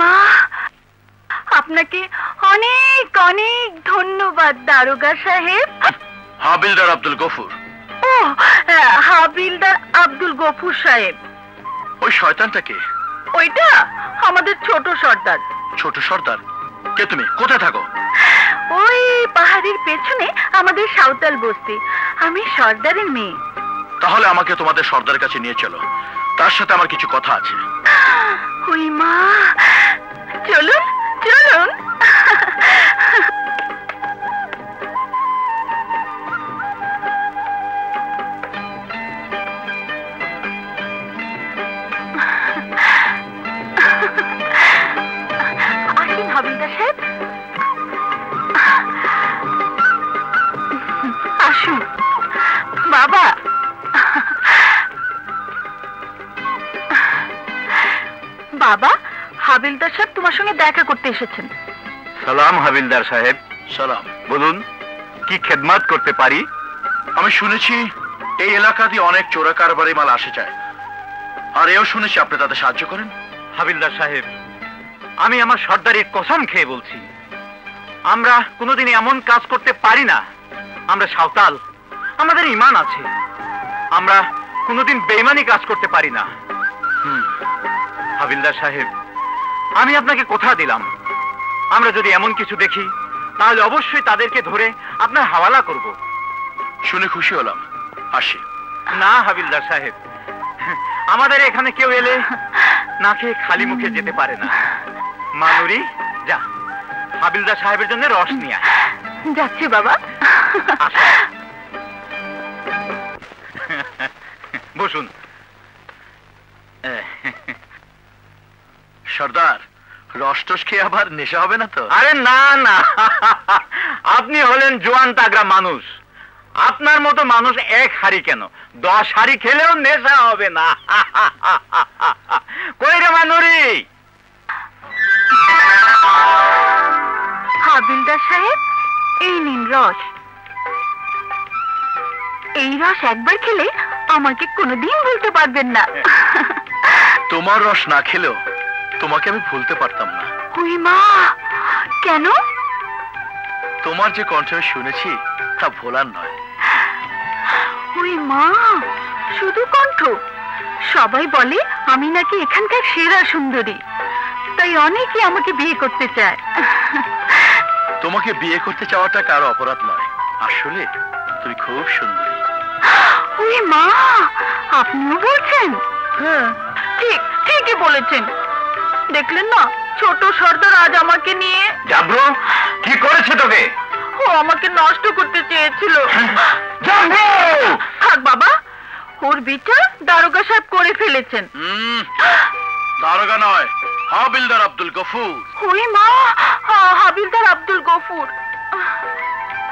মা, আপনাকে অনেক অনেক ধন্যবাদ দারোগা সাহেব। হাবিলদার আব্দুল গফুর। ও, হাবিলদার আব্দুল গফুর সাহেব। ওই শয়তানটা কে? ওইটা আমাদের ছোট সর্দার। ছোট সর্দার? কে তুমি? কোথায় থাকো? ওই পাহাড়ের পেছনে আমাদের সাঁওতাল বস্তি। আমি সর্দারের মেয়ে। তাহলে আমাকে তোমাদের সর্দারের কাছে নিয়ে চলো, তার সাথে আমার কিছু কথা আছে। ওই মা, চলুন চলুন। আসুন হাবিলদার সাহেব, আসুন। বাবা, বাবা, হাবিলদার সাহেব তোমার সঙ্গে দেখা করতে এসেছেন। সালাম হাবিলদার সাহেব। সালাম। বলুন, কি খেদমত করতে পারি? আমি শুনেছি এই এলাকা দিয়ে অনেক চোরা কারবারি মাল আসে যায়, আর এও শুনেছি আপনি তাদের সাহায্য করেন। হাবিলদার সাহেব, আমি আমার সর্দারির কসম খেয়ে বলছি, আমরা কোনোদিন এমন কাজ করতে পারি না। আমরা সাঁওতাল, আমাদের ঈমান আছে, আমরা কোনোদিন বেঈমানি কাজ করতে পারি না। হাবিলদার সাহেব, আমি আপনাকে কথা দিলাম, আমরা যদি এমন কিছু দেখি তাহলে অবশ্যই তাদেরকে ধরে আপনার হাওয়ালা করব। শুনে খুশি হলাম, আসি। না হাবিলদার সাহেব, আমাদের এখানে কেউ এলে না খেয়ে খালি মুখে যেতে পারে না। মানুরি, যা হাবিলদার সাহেবের জন্য রস নিয়ে আয়। যাচ্ছি বাবা। বসুন। সর্দার, রস টস খেয়ে আবার নেশা হবে না তো? আরে না না, আপনি হলেন জোয়ান তাগড়া মানুষ, আপনার মতো মানুষ এক হাড়ি কেন 10 হাড়ি খেলেও নেশা হবে না। কই রে মানুরি? হাবিলদার সাহেব, এই নিন রস। এই রস একবার খেলে আমাকে কোনোদিন ভুলতে পারবেন না। তোমার রস না খেলেও তোমাকে আমি ভুলতে পারতাম না। ওই মা, কেন? তোমার যে কণ্ঠ শুনেছি তা ভোলার নয়। ওই মা, শুধু কণ্ঠ? সবাই বলে আমি নাকি এখানকার সেরা সুন্দরী, তাই অনেকে আমাকে বিয়ে করতে চায়। তোমাকে বিয়ে করতে চাওয়াটা কারো অপরাধ নয়, আসলে তুমি খুব সুন্দরী। ওই মা, আপনিও বলছেন? হ্যাঁ, ঠিক ঠিকই বলেছেন। দেখলেন না, ছোট সর্দার আজ আমাকে নিয়ে। জাবরু, কি করেছে তোকে? ও আমাকে নষ্ট করতে চেয়েছিল। জাবরু! থাক বাবা, ওর বিচার দারোগা সাহেব করে ফেলেছেন। দারোগা নয়, হাবিলদার আব্দুল গফুর। ওই মা, হাবিলদার আব্দুল গফুর।